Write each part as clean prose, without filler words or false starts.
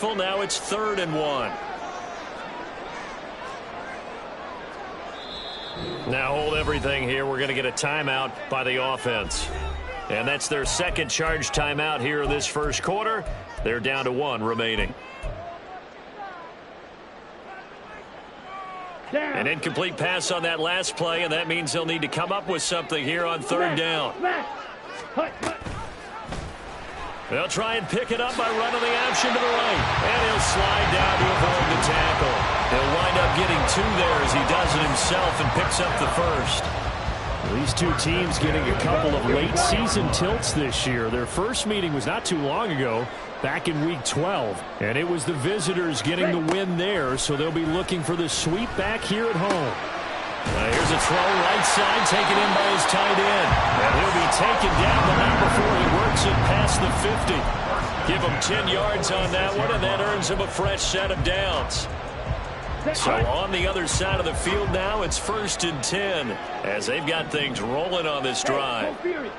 Now it's 3rd and 1. Now hold everything here. We're going to get a timeout by the offense. And that's their second charge timeout here in this first quarter. They're down to 1 remaining. An incomplete pass on that last play, and that means they'll need to come up with something here on 3rd down. They'll try and pick it up by running the option to the right. And he'll slide down to avoid the tackle. He'll wind up getting 2 there as he does it himself and picks up the first. These two teams getting a couple of late season tilts this year. Their first meeting was not too long ago, back in week 12. And it was the visitors getting the win there, so they'll be looking for the sweep back here at home. Here's a throw right side taken in by his tight end. And he'll be taken down, but not before he works it past the 50. Give him 10 yards on that one, and that earns him a fresh set of downs. So on the other side of the field now, it's 1st and 10 as they've got things rolling on this drive. This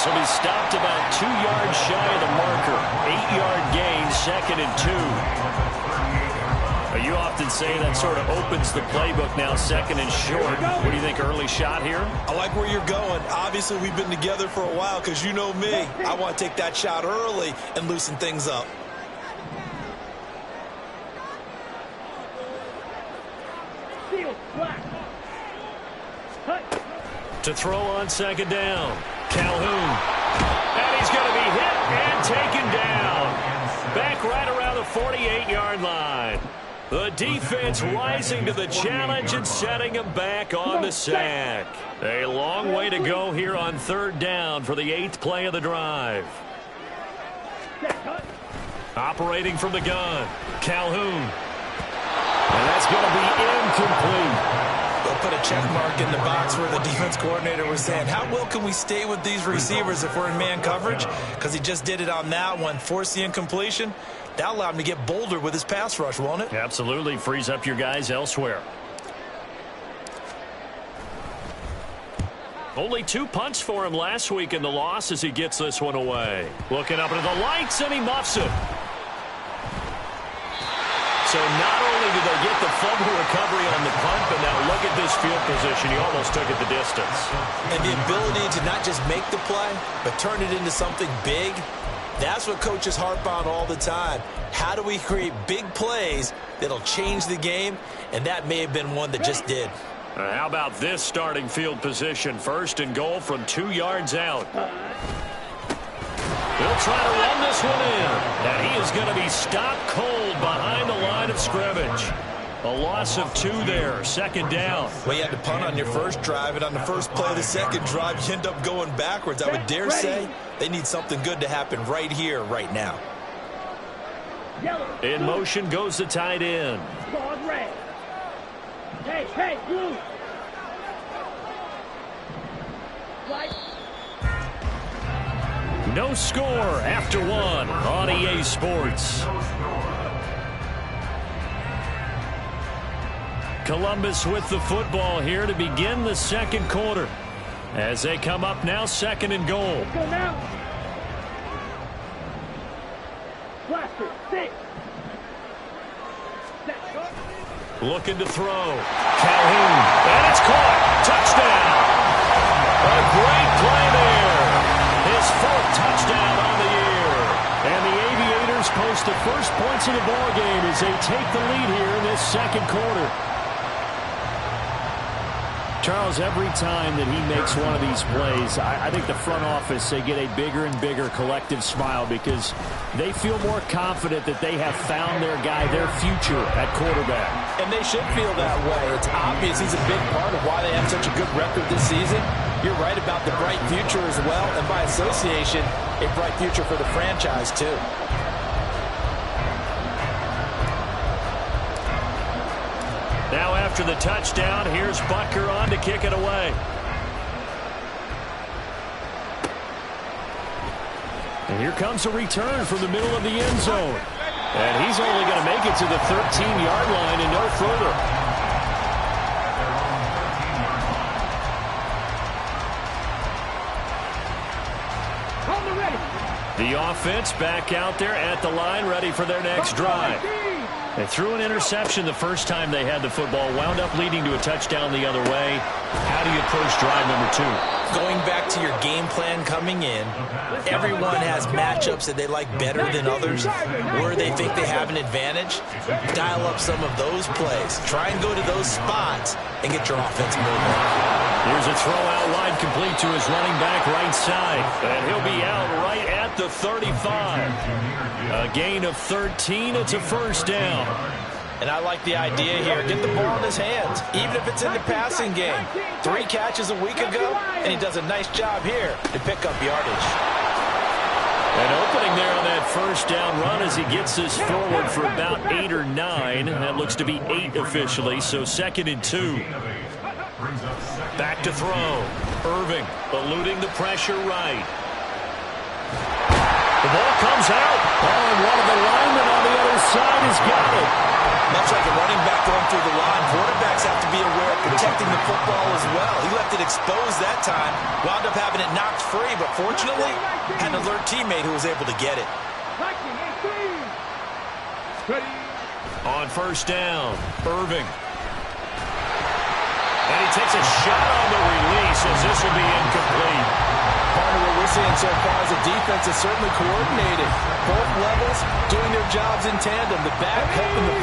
will be stopped about 2 yards shy of the marker. 8-yard gain, 2nd and 2. You often say that sort of opens the playbook now, 2nd and short. What do you think, early shot here? I like where you're going. Obviously, we've been together for a while because you know me. I want to take that shot early and loosen things up. To throw on 2nd down. Calhoun. And he's going to be hit and taken down. Back right around the 48-yard line. The defense rising to the challenge and setting him back on the sack. A long way to go here on 3rd down for the 8th play of the drive. Operating from the gun. Calhoun. And that's going to be incomplete. They'll put a check mark in the box where the defense coordinator was saying, how well can we stay with these receivers if we're in man coverage? Because he just did it on that one, forced the incompletion. That allowed him to get bolder with his pass rush, won't it? Absolutely. Frees up your guys elsewhere. Only 2 punts for him last week in the loss as he gets this one away. Looking up into the lights, and he muffs it. So not only did they get the fumble recovery on the punt, but now look at this field position. He almost took it the distance. And the ability to not just make the play, but turn it into something big. That's what coaches harp on all the time. How do we create big plays that'll change the game? And that may have been one that just did. How about this starting field position? 1st and goal from 2 yards out. They'll try to run this one in. And he is going to be stopped cold behind the line of scrimmage. A loss of 2 there. 2nd down. Well, you had to punt on your first drive, and on the first play of the second drive, you end up going backwards. I would dare say they need something good to happen right here, right now. In motion goes the tight end. Hey, blue. No score after 1 on EA Sports. Columbus with the football here to begin the 2nd quarter. As they come up now, 2nd and goal. Go now. Blaster, 6. Looking to throw. Calhoun. And it's caught. Touchdown. A great play there. His 4th touchdown on the year. And the Aviators post the first points of the ball game as they take the lead here in this 2nd quarter. Charles, every time that he makes one of these plays, I think the front office, they get a bigger and bigger collective smile because they feel more confident that they have found their guy, their future at quarterback. And they should feel that way. It's obvious he's a big part of why they have such a good record this season. You're right about the bright future as well, and by association, a bright future for the franchise too. Now after the touchdown, here's Butker on to kick it away. And here comes a return from the middle of the end zone. And he's only going to make it to the 13-yard line and no further. The offense back out there at the line, ready for their next drive. They threw an interception the first time they had the football, wound up leading to a touchdown the other way. How do you approach drive number 2? Going back to your game plan coming in, everyone has matchups that they like better than others, where they think they have an advantage. Dial up some of those plays. Try and go to those spots and get your offense moving. Here's a throw out wide, complete to his running back right side. And he'll be out right at the 35. A gain of 13. It's a first down. And I like the idea here. Get the ball in his hands, even if it's in the passing game. 3 catches a week ago, and he does a nice job here to pick up yardage. An opening there on that first down run as he gets this forward for about 8 or 9. That looks to be 8 officially, so 2nd and 2. Back to throw. Irving eluding the pressure right. The ball comes out. Oh, and one of the linemen on the other side has got it. Much like a running back going through the line, quarterbacks have to be aware of protecting the football as well. He left it exposed that time, wound up having it knocked free, but fortunately had an alert teammate who was able to get it. On first down, Irving. And he takes a shot on the release as this will be incomplete. Part of what we're seeing so far is the defense is certainly coordinated. Both levels doing their jobs in tandem. The back helping the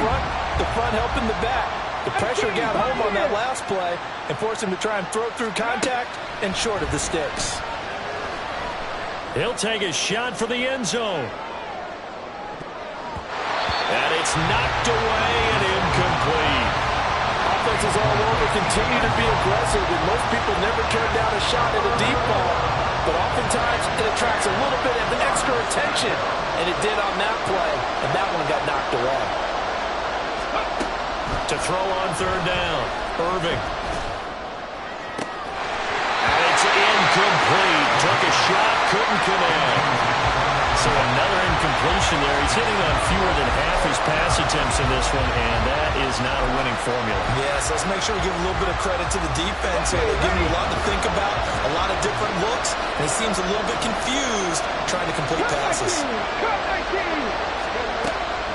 front helping the back. The pressure got home on that last play and forced him to try and throw through contact and short of the sticks. He'll take a shot for the end zone. And it's knocked away and incomplete. Offenses all over continue to be aggressive, and most people never turn down a shot at a deep ball. But oftentimes it attracts a little bit of extra attention, and it did on that play, and that one got knocked away. To throw on third down, Irving. And it's incomplete. Took a shot, couldn't connect. So another incompletion there. He's hitting on fewer than half his pass attempts in this one, and that is not a winning formula. Yes, let's make sure we give a little bit of credit to the defense. So they're giving you a lot to think about, a lot of different looks, and he seems a little bit confused trying to complete passes.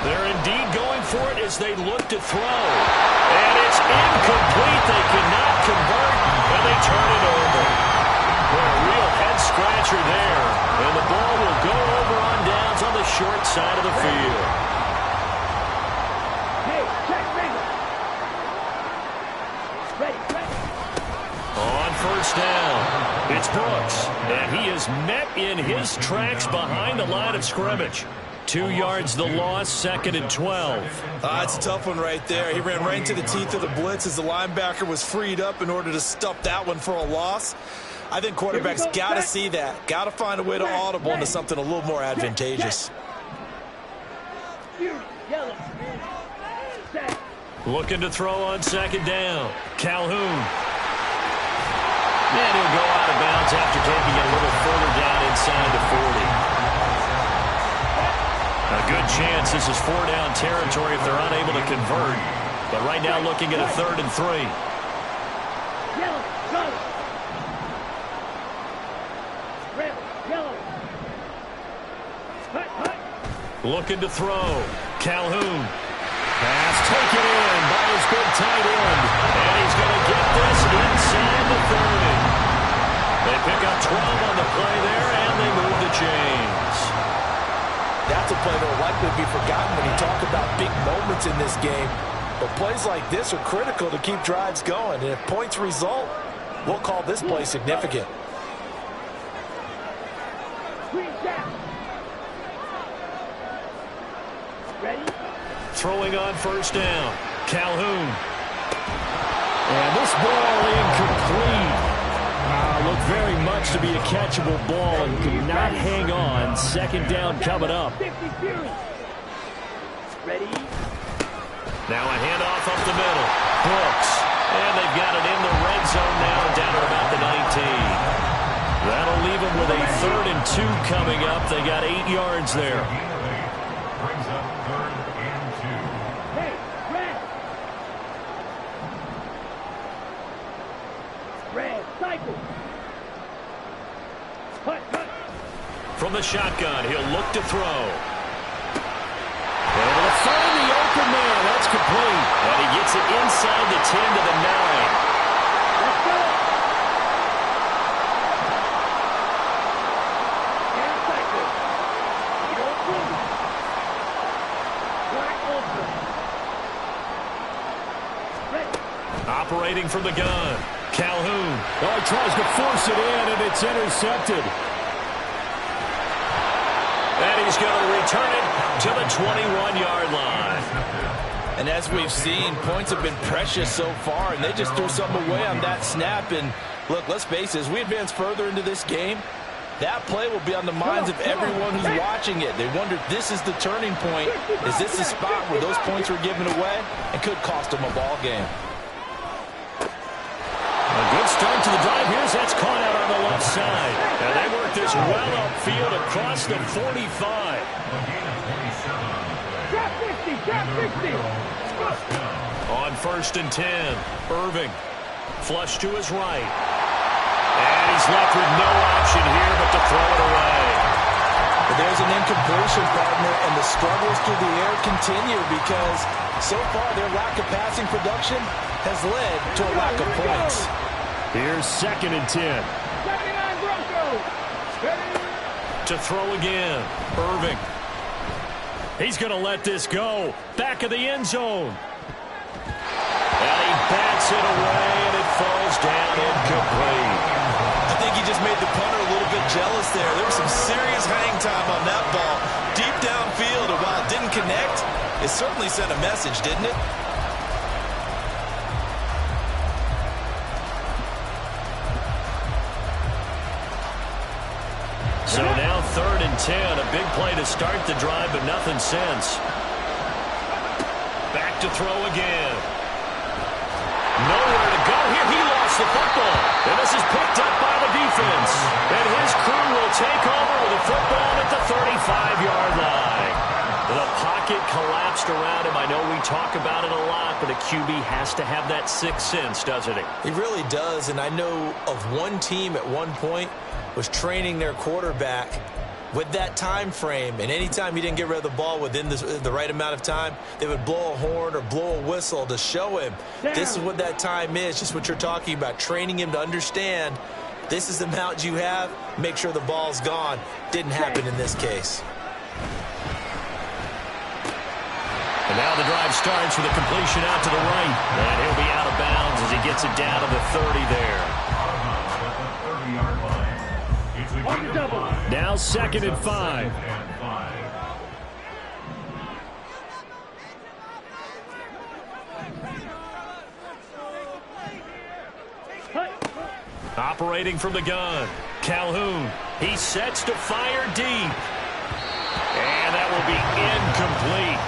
They're indeed going for it as they look to throw. And it's incomplete. They cannot convert, and they turn it over. What a real head-scratcher there. And the ball will go over on downs on the short side of the field. On first down, it's Brooks. And he is met in his tracks behind the line of scrimmage. 2 yards the loss, 2nd and 12. That's a tough one right there. He ran right into the teeth of the blitz as the linebacker was freed up in order to stuff that one for a loss. I think quarterbacks got to see that. Got to find a way to audible into something a little more advantageous. Looking to throw on 2nd down. Calhoun. And he'll go out of bounds after taking it a little further down inside the 40. A good chance this is 4-down territory if they're unable to convert. But right now looking at a 3rd and 3. Looking to throw. Calhoun. Pass taken in by his big tight end. And he's going to get this inside the 30. They pick up 12 on the play there, and they move the chains. That's a play that will likely be forgotten when you talk about big moments in this game. But plays like this are critical to keep drives going. And if points result, we'll call this play significant. Throwing on first down. Calhoun. And this ball incomplete. Looked very much to be a catchable ball and could not hang on. 2nd down coming up. Now a handoff up the middle. Brooks. And they've got it in the red zone now down at about the 19. That'll leave them with a 3rd and 2 coming up. They got 8 yards there. Brings up 3rd and 2. Hey, Red, cycle. Cut. From the shotgun, he'll look to throw. Able to find the open man. That's complete. And he gets it inside the 10 to the 9. Let's go. Operating from the gun, Calhoun. Oh, he tries to force it in, and it's intercepted. And he's going to return it to the 21-yard line. And as we've seen, points have been precious so far, and they just threw something away on that snap. And look, let's face it, as we advance further into this game, that play will be on the minds of everyone who's watching it. They wonder if this is the turning point. Is this the spot where those points were given away and could cost them a ball game? A good start to the drive. Here's that's caught out on the left side. And they work this well upfield across the 45. Drop 50, drop 50. On 1st and 10, Irving. Flush to his right. And he's left with no option here but to throw it away. But there's an incompletion, partner, and the struggles through the air continue because so far their lack of passing production has led to a lack of points. Here's 2nd and 10. 79 Broncos. To throw again, Irving. He's going to let this go. Back of the end zone. And he bats it away, and it falls down incomplete. I think he just made the punter a little bit jealous there. There was some serious hang time on that ball. Deep downfield, and while it didn't connect, it certainly sent a message, didn't it? So now 3rd and 10. A big play to start the drive, but nothing since. Back to throw again. Nowhere to go here. He lost the football. And this is picked up by the defense. And his crew will take over with a football at the 35-yard line. The pocket collapsed around him. I know we talk about it a lot, but a QB has to have that sixth sense, doesn't it? He really does, and I know of one team at one point was training their quarterback with that time frame, and anytime he didn't get rid of the ball within the right amount of time, they would blow a horn or blow a whistle to show him this is what that time is, just what you're talking about, training him to understand this is the amount you have, make sure the ball's gone. Didn't happen in this case. And now the drive starts with a completion out to the right, and he'll be out of bounds as he gets it down to the 30 there. Now 2nd and 5. Operating from the gun, Calhoun. He sets to fire deep. And that will be incomplete.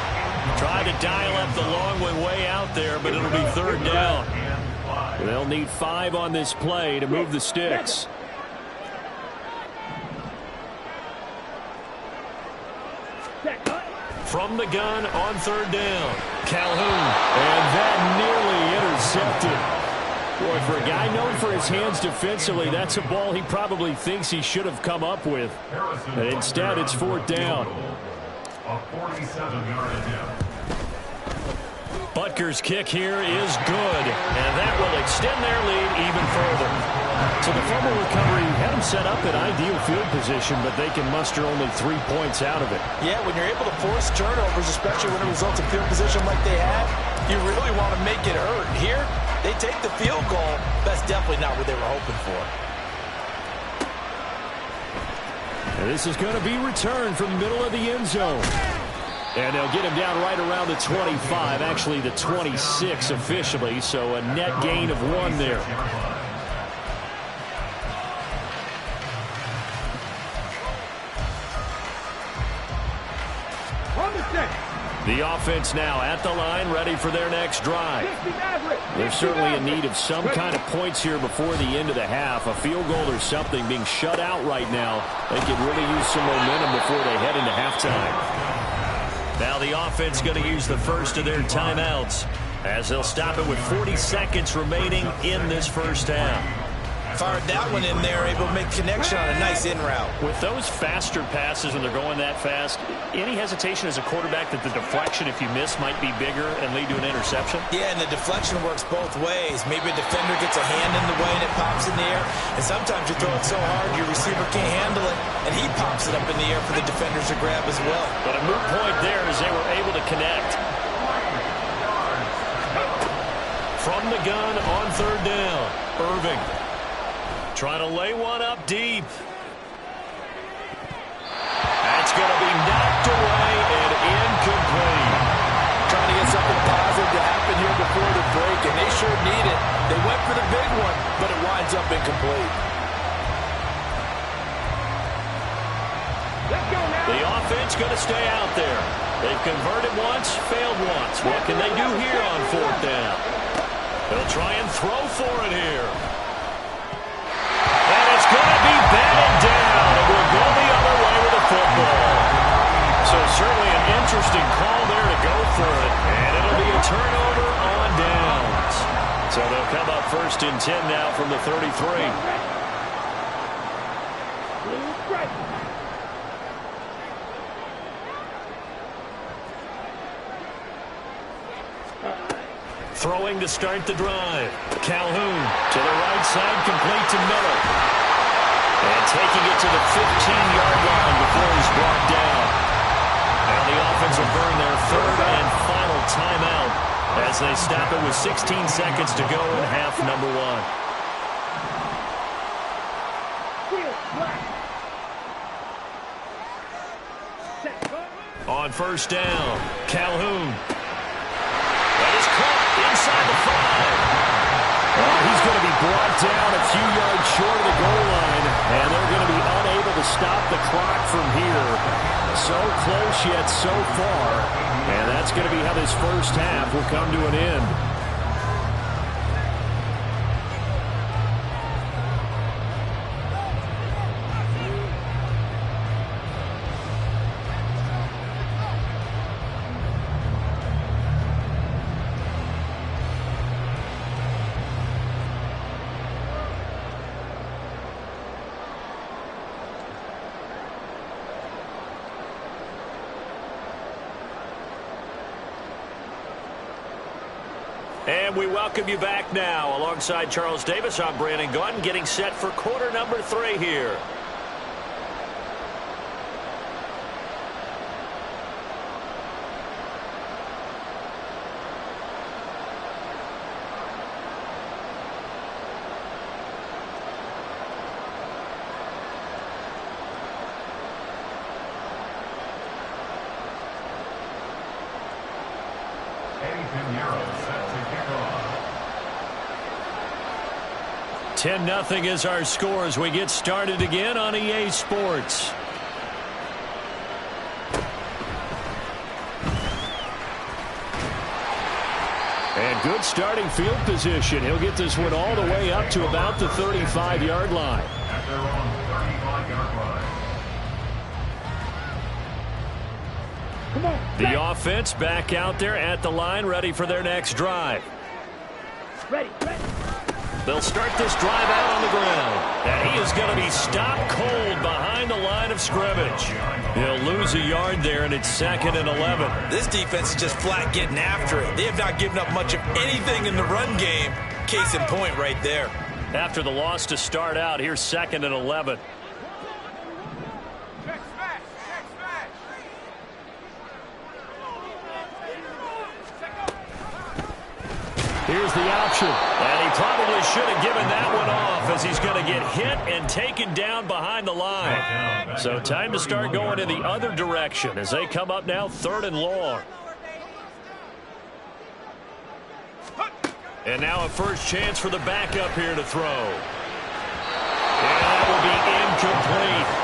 Tried to dial up the long way out there, but it'll be 3rd down. They'll need 5 on this play to move the sticks. From the gun on 3rd down, Calhoun. And that nearly intercepted. Boy, for a guy known for his hands defensively, that's a ball he probably thinks he should have come up with. And instead, it's 4th down. A 47-yard attempt. Butker's kick here is good, and that will extend their lead even further. So the fumble recovery had them set up in ideal field position, but they can muster only 3 points out of it. Yeah, when you're able to force turnovers, especially when it results in field position like they had, you really want to make it hurt. Here, they take the field goal. That's definitely not what they were hoping for. And this is going to be returned from the middle of the end zone. And they'll get him down right around the 25, actually the 26 officially, so a net gain of 1 there. The offense now at the line, ready for their next drive. They're certainly in need of some kind of points here before the end of the half. A field goal or something, being shut out right now. They could really use some momentum before they head into halftime. Now the offense going to use the first of their timeouts as they'll stop it with 40 seconds remaining in this first half. Fired that one in there, able to make connection on a nice in route. With those faster passes when they're going that fast, any hesitation as a quarterback that the deflection, if you miss, might be bigger and lead to an interception? Yeah, and the deflection works both ways. Maybe a defender gets a hand in the way and it pops in the air. And sometimes you throw it so hard your receiver can't handle it, and he pops it up in the air for the defenders to grab as well. But a moot point there as they were able to connect. From the gun on third down, Irving. Trying to lay one up deep. That's going to be knocked away and incomplete. Trying to get something positive to happen here before the break, and they sure need it. They went for the big one, but it winds up incomplete. Let's go now. The offense going to stay out there. They've converted once, failed once. What can they do here on fourth down? They'll try and throw for it here. And it's going to be batted down. It will go the other way with the football. So certainly an interesting call there to go for it. And it'll be a turnover on downs. So they'll come up first and 10 now from the 33. Throwing to start the drive. Calhoun to the right side, complete to Miller. And taking it to the 15-yard line before he's brought down. Now the offense will burn their third and final timeout as they stop it with 16 seconds to go in half number one. On first down, Calhoun. That is caught inside the 5. Well, he's going to be brought down a few yards short of the goal line, and they're going to be unable to stop the clock from here. So close yet so far, and that's going to be how this first half will come to an end. And we welcome you back now. Alongside Charles Davis, I'm Brandon Gaudin, getting set for quarter number 3 here. set to kick off. 10-0 is our score as we get started again on EA Sports. And good starting field position. He'll get this one all the way up to about the 35-yard line. At their own 35-yard line. The offense back out there at the line, ready for their next drive. Ready. They'll start this drive out on the ground. And he is going to be stopped cold behind the line of scrimmage. He'll lose a yard there, and it's 2nd and 11. This defense is just flat getting after it. They have not given up much of anything in the run game. Case in point right there. After the loss to start out, here's 2nd and 11. Here's the option. And he probably should have given that one off as he's going to get hit and taken down behind the line. So time to start going in the other direction as they come up now 3rd and long. And now a first chance for the backup here to throw. And that will be incomplete.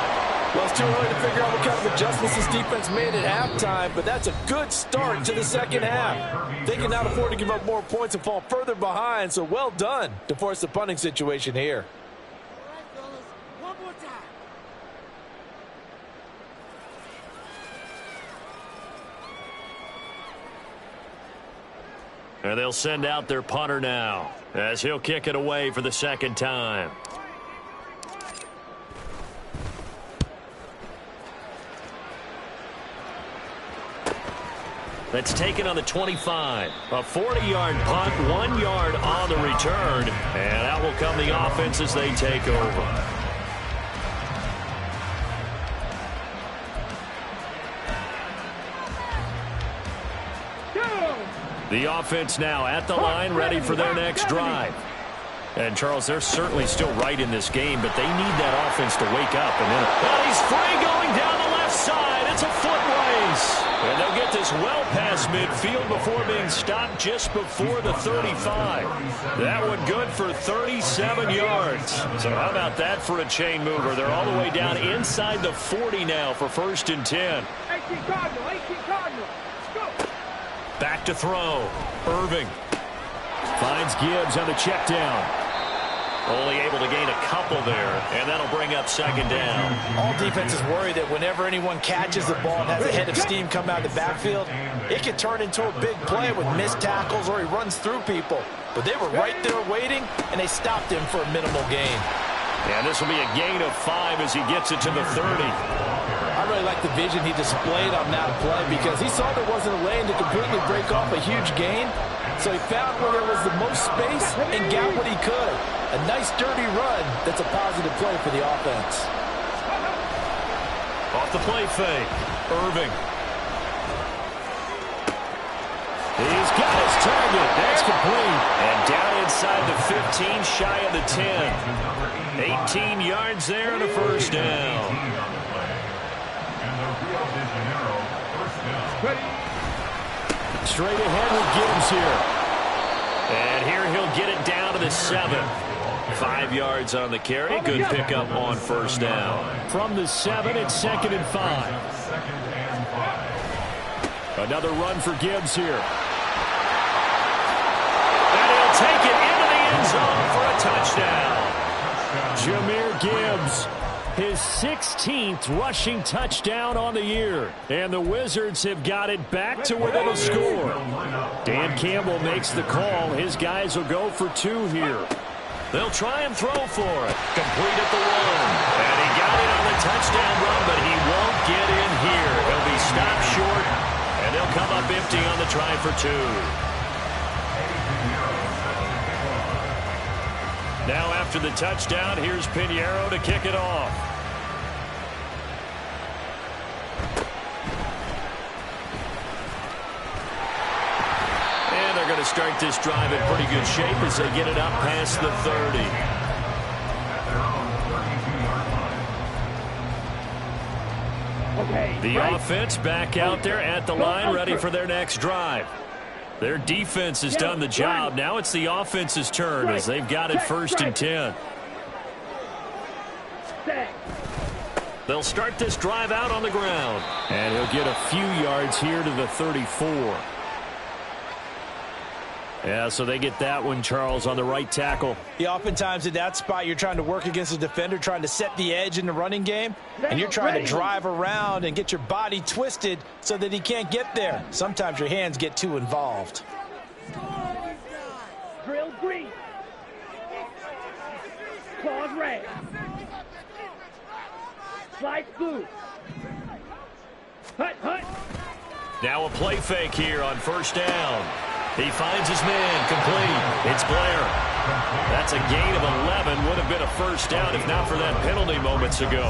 Well, it's too early to figure out what kind of adjustments this defense made at halftime, but that's a good start to the second half. They can not afford to give up more points and fall further behind, so well done to force the punting situation here. One more time. And they'll send out their punter now as he'll kick it away for the second time. that's taken on the 25. A 40-yard punt, 1 yard on the return, and out will come the offense as they take over. The offense now at the line, ready for their next drive. And, Charles, they're certainly still right in this game, but they need that offense to wake up. And then, he's free going down the left side. It's a foot race. And they'll get this well past midfield before being stopped just before the 35. That one good for 37 yards. So how about that for a chain mover? They're all the way down inside the 40 now for 1st and 10. 18 Cardinal, 18 Cardinal. Let's go. Back to throw. Irving. Finds Gibbs on the check down. Only able to gain a couple there, and that'll bring up 2nd down. All defenses worry that whenever anyone catches the ball and has a head of steam come out of the backfield, it could turn into a big play with missed tackles or he runs through people. But they were right there waiting, and they stopped him for a minimal gain. And this will be a gain of 5 as he gets it to the 30. I really like the vision he displayed on that play because he saw there wasn't a lane to completely break off a huge gain. So he found where there was the most space and got what he could. A nice, dirty run that's a positive play for the offense. Off the play fake. Irving. He's got his target. That's complete. And down inside the 15, shy of the 10. 18 yards there and a 1st down. Straight ahead with Gibbs here. And here he'll get it down to the 7. 5 yards on the carry. Good pickup on 1st down. From the 7, it's 2nd and 5. Another run for Gibbs here. And he'll take it into the end zone for a touchdown. Jahmyr Gibbs, his 16th rushing touchdown on the year. And the Wizards have got it back to within a score. Dan Campbell makes the call. His guys will go for 2 here. They'll try and throw for it. Complete at the 1. And he got it on the touchdown run, but he won't get in here. He'll be stopped short, and they'll come up empty on the try for 2. Now after the touchdown, here's Pinheiro to kick it off. And they're going to start this drive in pretty good shape as they get it up past the 30. The offense back out there at the line, ready for their next drive. Their defense has done the job. Now it's the offense's turn as they've got it 1st and 10. They'll start this drive out on the ground. And he'll get a few yards here to the 34. Yeah, so they get that one, Charles, on the right tackle. Yeah, oftentimes in that spot, you're trying to work against a defender, trying to set the edge in the running game, and you're trying to drive around and get your body twisted so that he can't get there. Sometimes your hands get too involved. Drill green. Claws red. Slide blue. Hut, hut. Now a play fake here on 1st down. He finds his man, complete. It's Blair. That's a gain of 11. Would have been a 1st down if not for that penalty moments ago.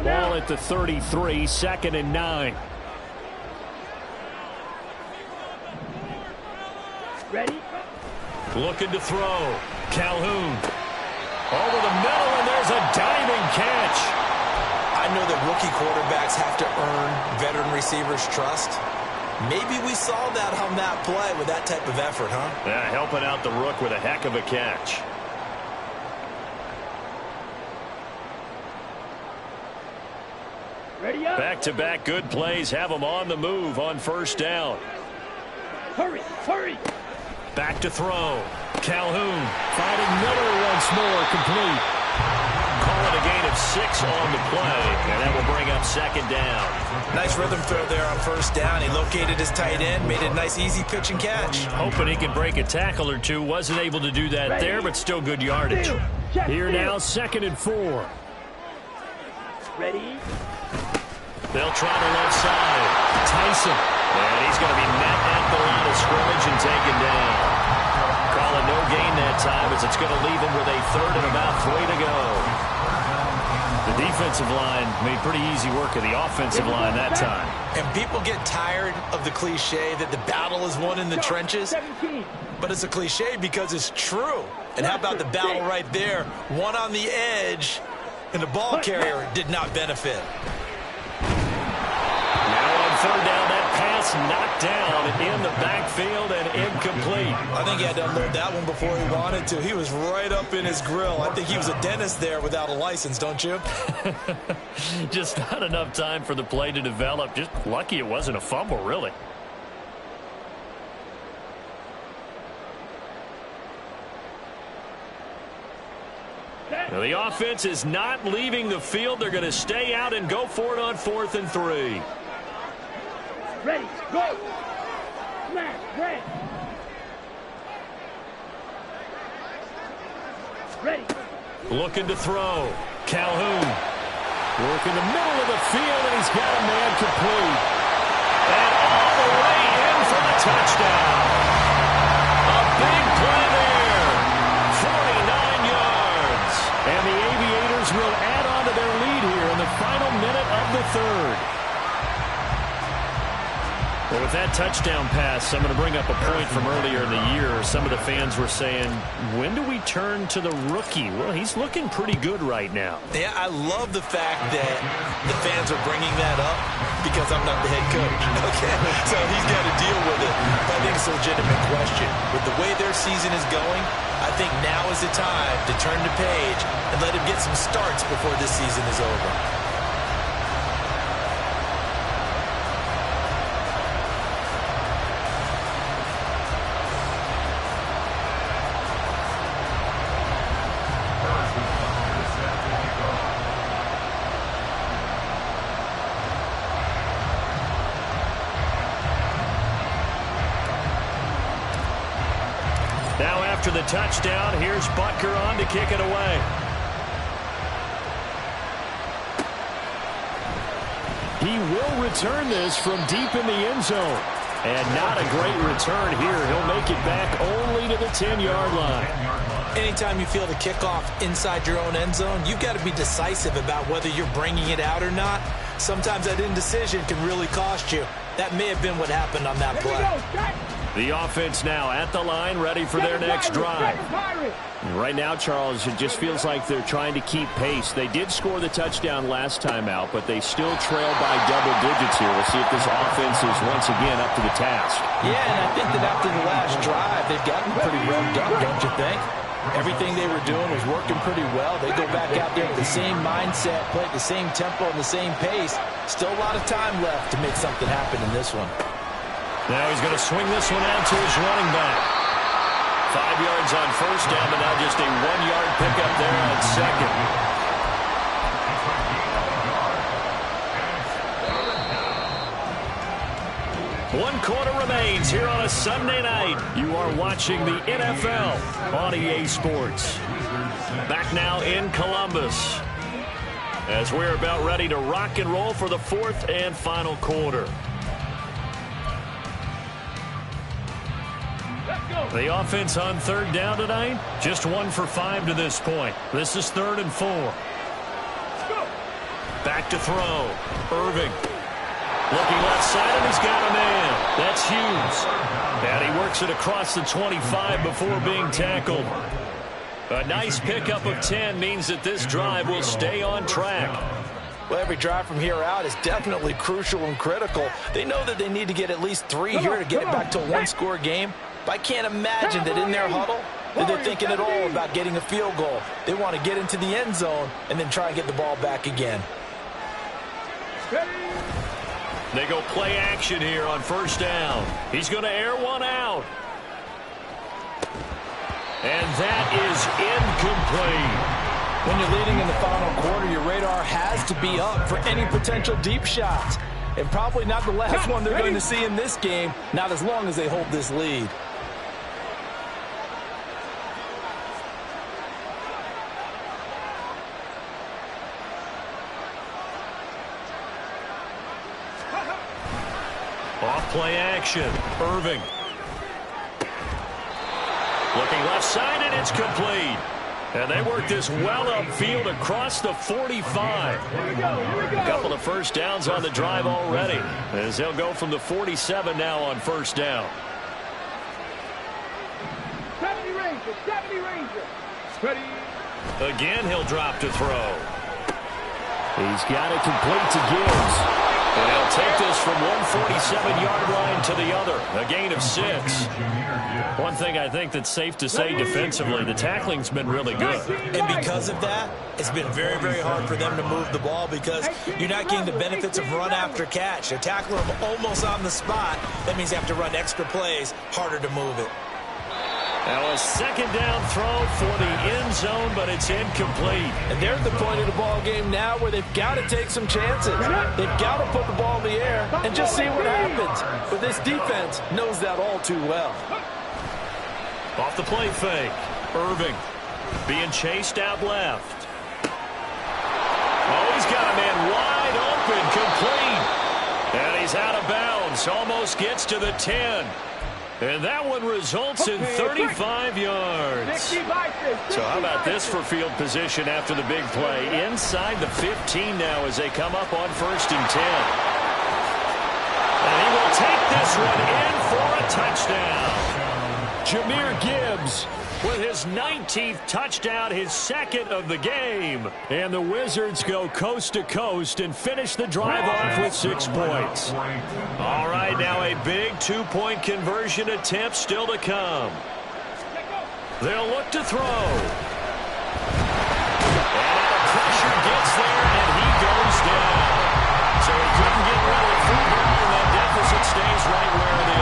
Ball at the 33, 2nd and 9. Ready? Looking to throw. Calhoun. Over the middle, and there's a diving catch. I know that rookie quarterbacks have to earn veteran receivers' trust. Maybe we saw that on that play with that type of effort, huh? Yeah, helping out the rook with a heck of a catch. Ready up. Back-to-back good plays have them on the move on 1st down. Hurry, hurry. Back to throw. Calhoun. Finding Miller once more, complete. Call it a a gain of 6 on the play, and that will bring up second down. Nice rhythm throw there on first down. He located his tight end, made it a nice, easy pitch and catch. Hoping he can break a tackle or two. Wasn't able to do that there, but still good yardage. Here now, 2nd and 4. Ready? They'll try the left side. Tyson. And he's going to be met at the line of scrimmage and taken down. Call it no gain that time as it's going to leave him with a 3rd and about 3 to go. The defensive line made pretty easy work of the offensive line that time. And people get tired of the cliche that the battle is won in the trenches. But it's a cliche because it's true. And how about the battle right there? One on the edge, and the ball carrier did not benefit. Now on 3rd down, that pass knocked down in the backfield and incomplete. I think he had to unload that one before he wanted to. He was right up in his grill. I think he was a dentist there without a license, don't you? Just not enough time for the play to develop. Just lucky it wasn't a fumble, really. Now the offense is not leaving the field. They're going to stay out and go for it on 4th and 3. Ready, go! Smash, red! Ready! Looking to throw. Calhoun. Working the middle of the field, and he's got a man complete. And all the way in for the touchdown. A big play there. 49 yards. And the Aviators will add on to their lead here in the final minute of the 3rd. Well, with that touchdown pass, I'm going to bring up a point from earlier in the year. Some of the fans were saying, when do we turn to the rookie? Well, he's looking pretty good right now. Yeah, I love the fact that the fans are bringing that up because I'm not the head coach. Okay, so he's got to deal with it. But I think it's a legitimate question. With the way their season is going, I think now is the time to turn the page and let him get some starts before this season is over. Now after the touchdown, here's Butker on to kick it away. He will return this from deep in the end zone. And not a great return here. He'll make it back only to the 10-yard line. Anytime you feel the kickoff inside your own end zone, you've got to be decisive about whether you're bringing it out or not. Sometimes that indecision can really cost you. That may have been what happened on that play. The offense now at the line, ready for their next drive. Right now, Charles, it just feels like they're trying to keep pace. They did score the touchdown last time out, but they still trail by double digits here. We'll see if this offense is once again up to the task. Yeah, and I think that after the last drive, they've gotten pretty revved up, don't you think? Everything they were doing was working pretty well. They go back out there with the same mindset, play at the same tempo and the same pace. Still a lot of time left to make something happen in this one. Now he's going to swing this one out to his running back. 5 yards on first down, but now just a 1-yard pickup there on second. One quarter remains here on a Sunday night. You are watching the NFL on EA Sports. Back now in Columbus as we're about ready to rock and roll for the 4th and final quarter. The offense on 3rd down tonight, just 1 for 5 to this point. This is 3rd and 4. Back to throw. Irving. Looking left side, and he's got a man. That's Hughes. And he works it across the 25 before being tackled. A nice pickup of 10 means that this drive will stay on track. Well, every drive from here out is definitely crucial and critical. They know that they need to get at least 3 here to get it back to a one-score game. But I can't imagine that in their huddle that they're thinking at all about getting a field goal. They want to get into the end zone and then try and get the ball back again. They go play action here on first down. He's going to air one out. And that is incomplete. When you're leading in the final quarter, your radar has to be up for any potential deep shots. And probably not the last one they're going to see in this game, not as long as they hold this lead. Off-play action. Irving. Looking left side, and it's complete. And they work this well upfield across the 45. A couple of first downs on the drive already, as they'll go from the 47 now on first down. 70 Ranger, 70 Ranger. Ready. Again, he'll drop to throw. He's got it complete to Gibbs. And he'll take this from 147-yard line to the other. A gain of 6. One thing I think that's safe to say defensively, the tackling's been really good. And because of that, it's been very, very hard for them to move the ball because you're not getting the benefits of run after catch. They're tackling them almost on the spot. That means they have to run extra plays, harder to move it. Now a second down throw for the end zone, but it's incomplete. And they're at the point of the ball game now where they've got to take some chances. They've got to put the ball in the air and just see what happens. But this defense knows that all too well. Off the play fake. Irving being chased out left. Oh, he's got a man wide open, complete. And he's out of bounds. Almost gets to the 10. And that one results in 35 yards. So how about this for field position after the big play? Inside the 15 now as they come up on 1st and 10. And he will take this one in for a touchdown. Jahmyr Gibbs with his 19th touchdown, his second of the game. And the Wizards go coast to coast and finish the drive off with 6 points. All right, now a big 2-point conversion attempt still to come. They'll look to throw. And the pressure gets there, and he goes down. So he couldn't get rid of the football, and that deficit stays right where it is.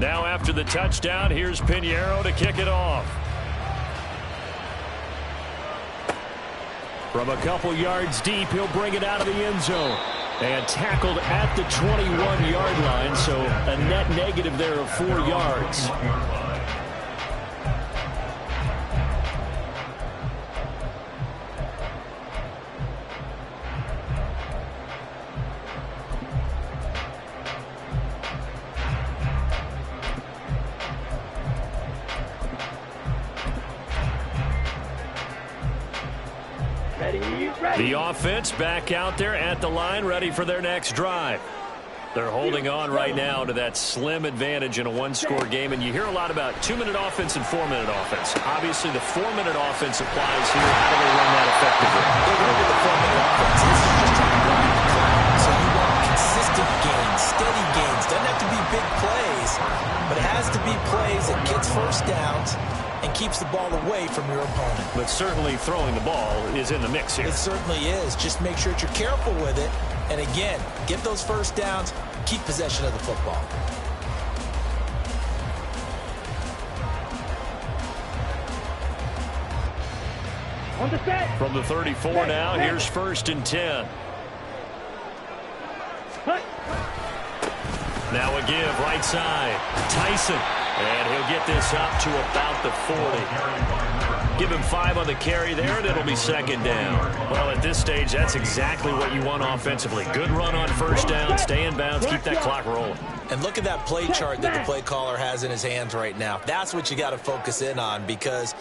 Now after the touchdown, here's Pinheiro to kick it off. From a couple yards deep, he'll bring it out of the end zone. And tackled at the 21-yard line, so a net negative there of 4 yards. The offense back out there at the line, ready for their next drive. They're holding on right now to that slim advantage in a one-score game, and you hear a lot about 2-minute offense and 4-minute offense. Obviously, the 4-minute offense applies here. How do they run that effectively? They run with the 4-minute offense. This is just trying to grind the clock. So you want consistent gains, steady gains. Doesn't have to be big plays, but it has to be plays that gets first downs and keeps the ball away from your opponent. But certainly throwing the ball is in the mix here. It certainly is. Just make sure that you're careful with it. And again, get those first downs, keep possession of the football. On the set. From the 34 now, here's 1st and 10. Now a give, right side. Tyson. And he'll get this up to about the 40. Give him 5 on the carry there, and it'll be 2nd down. Well, at this stage, that's exactly what you want offensively. Good run on first down, stay in bounds, keep that clock rolling. And look at that play chart that the play caller has in his hands right now. That's what you got to focus in on because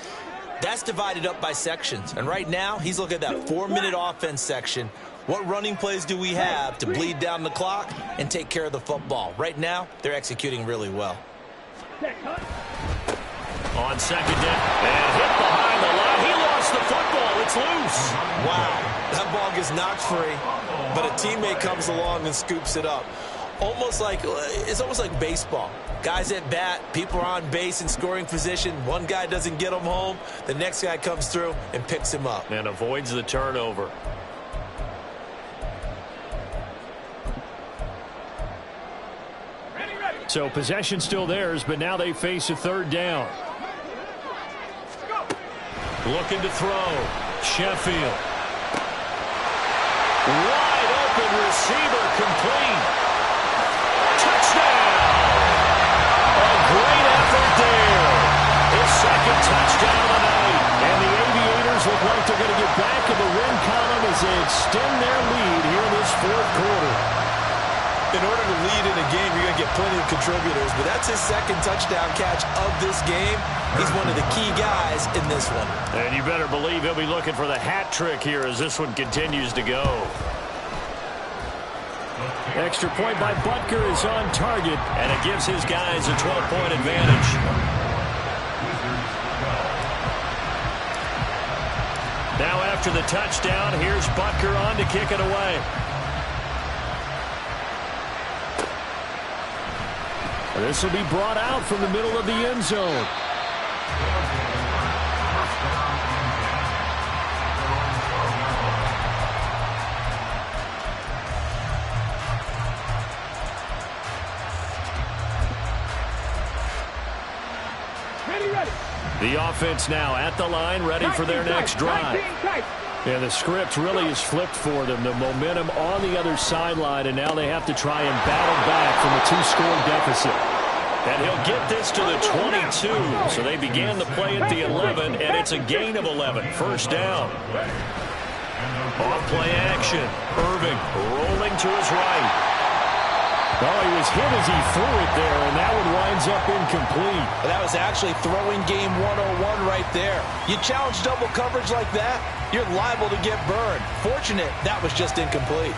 that's divided up by sections. And right now, he's looking at that 4-minute offense section. What running plays do we have to bleed down the clock and take care of the football? Right now, they're executing really well. On 2nd down, and hit behind the line. He lost the football. It's loose. Wow, that ball gets knocked free, but a teammate comes along and scoops it up. It's almost like baseball. Guys at bat, people are on base in scoring position. One guy doesn't get him home. The next guy comes through and picks him up. And avoids the turnover. So possession still theirs, but now they face a third down. Looking to throw. Sheffield. Wide open receiver, complete. Touchdown! A great effort there. His second touchdown of the night. And the Aviators look like they're going to get back in the win column as they extend their lead here in this fourth quarter. In order to lead in a game, you're going to get plenty of contributors, but that's his second touchdown catch of this game. He's one of the key guys in this one. And you better believe he'll be looking for the hat trick here as this one continues to go. Extra point by Butker is on target. And it gives his guys a 12-point advantage. Now after the touchdown, here's Butker on to kick it away. This will be brought out from the middle of the end zone. The offense now at the line, ready for their next drive. And the script really is flipped for them. The momentum on the other sideline, and now they have to try and battle back from a 2-score deficit. And he'll get this to the 22. So they began the play at the 11, and it's a gain of 11. First down. Off play action. Irving rolling to his right. Oh, he was hit as he threw it there, and that one winds up incomplete. That was actually throwing game 101 right there. You challenge double coverage like that, you're liable to get burned. Fortunate that was just incomplete.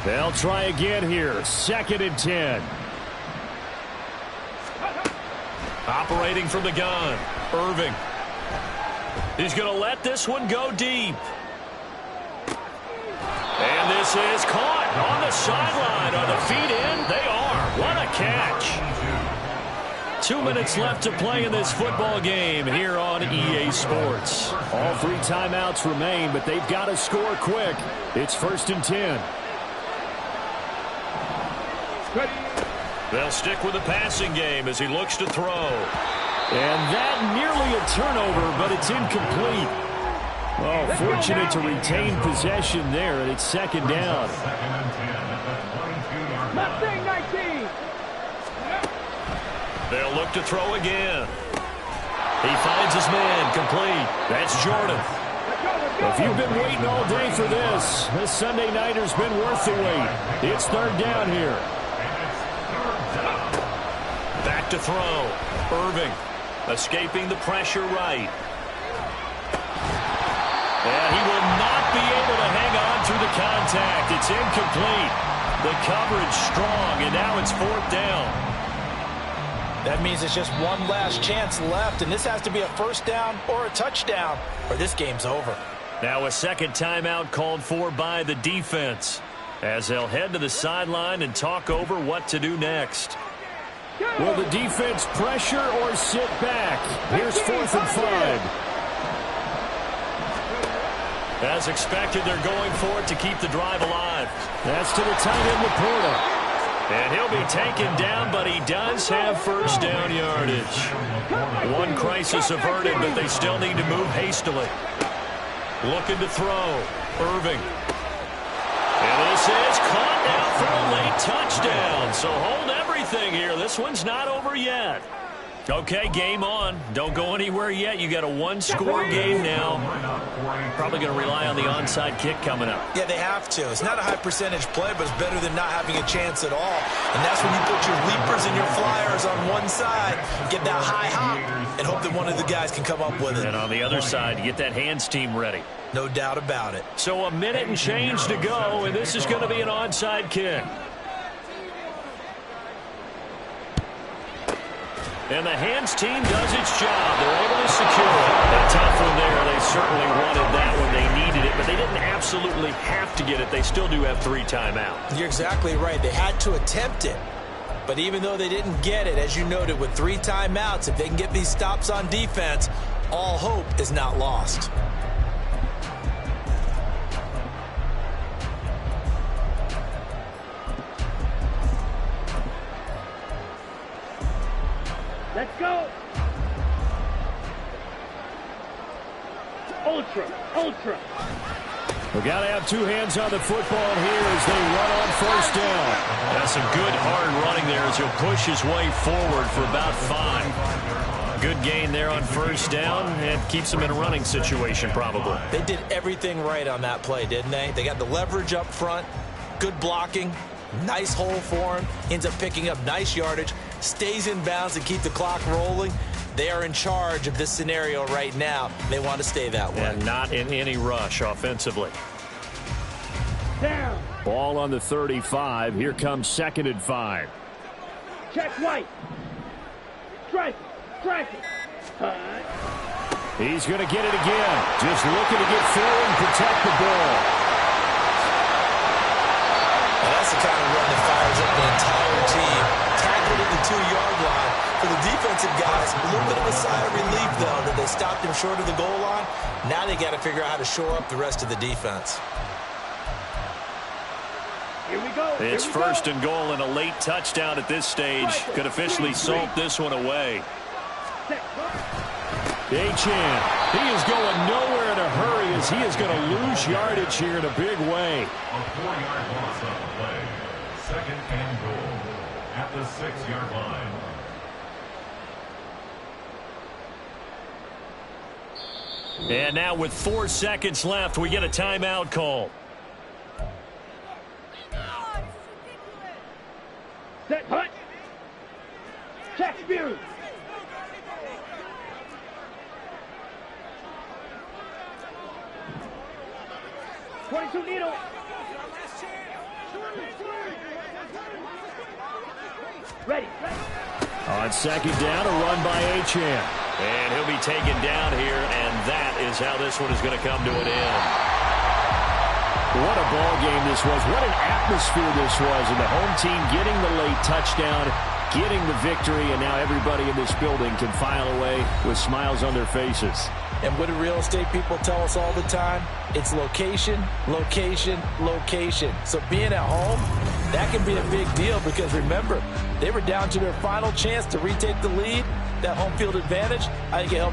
They'll try again here. 2nd and 10. Operating from the gun. Irving. He's going to let this one go deep. And this is caught on the sideline. Are the feet in? They are. What a catch. 2 minutes left to play in this football game here on EA Sports. All 3 timeouts remain, but they've got to score quick. It's 1st and 10. They'll stick with the passing game as he looks to throw. And that nearly a turnover, but it's incomplete. Oh, fortunate to retain possession there, and it's 2nd down. Mustang 19. They'll look to throw again. He finds his man, complete. That's Jordan. If you've been waiting all day for this Sunday nighter's been worth the wait. It's 3rd down here. Back to throw. Irving escaping the pressure right. And he will not be able to hang on through the contact. It's incomplete. The coverage strong, and now it's 4th down. That means it's just one last chance left, and this has to be a first down or a touchdown, or this game's over. Now a second timeout called for by the defense as they'll head to the sideline and talk over what to do next. Will the defense pressure or sit back? Here's 4th and 5. As expected, they're going for it to keep the drive alive. That's to the tight end, Laporta. And he'll be taken down, but he does have first down yardage. One crisis averted, but they still need to move hastily. Looking to throw. Irving. And this is caught now for a late touchdown. So hold everything here. This one's not over yet. Okay, game on. Don't go anywhere yet. You got a 1-score game now. Probably going to rely on the onside kick coming up. Yeah, they have to. It's not a high percentage play, but it's better than not having a chance at all. And that's when you put your leapers and your flyers on one side, get that high hop, and hope that one of the guys can come up with it. And on the other side, you get that hands team ready. No doubt about it. So a minute and change to go, and this is going to be an onside kick. And the hands team does its job. They're able to secure it. A tough one there. They certainly wanted that when they needed it, but they didn't absolutely have to get it. They still do have 3 timeouts. You're exactly right. They had to attempt it. But even though they didn't get it, as you noted, with 3 timeouts, if they can get these stops on defense, all hope is not lost. Let's go. Ultra. We got to have 2 hands on the football here as they run on first down. That's some good hard running there as he'll push his way forward for about 5. Good gain there on first down and keeps him in a running situation probably. They did everything right on that play, didn't they? They got the leverage up front, good blocking, nice hole for him, ends up picking up nice yardage, stays in bounds and keep the clock rolling. They are in charge of this scenario right now. They want to stay that way. And not in any rush offensively. Down. Ball on the 35. Here comes 2nd and 5. Check right. Strike it. He's going to get it again. Just looking to get forward and protect the ball. And that's the kind of run that fires up the entire team. Tackled at the 2-yard line. For the defensive guys, a little bit of a sigh of relief, though, that they stopped him short of the goal line. Now they got to figure out how to shore up the rest of the defense. Here we go. It's first and goal and a late touchdown at this stage. Could officially salt this one away. Achane, he is going nowhere in a hurry as he is going to lose yardage here in a big way. A 4-yard loss on the play. 2nd and goal at the 6-yard line. And now with 4 seconds left, we get a timeout call. Set hut. Check Spears. .22 needle. Ready. On 2nd down, a run by Achane. And he'll be taken down here, and that is how this one is going to come to an end. What a ball game this was. What an atmosphere this was. And the home team getting the late touchdown, getting the victory, and now everybody in this building can file away with smiles on their faces. And what do real estate people tell us all the time? It's location, location, location. So being at home, that can be a big deal because remember, they were down to their final chance to retake the lead, that home field advantage. I think it helped.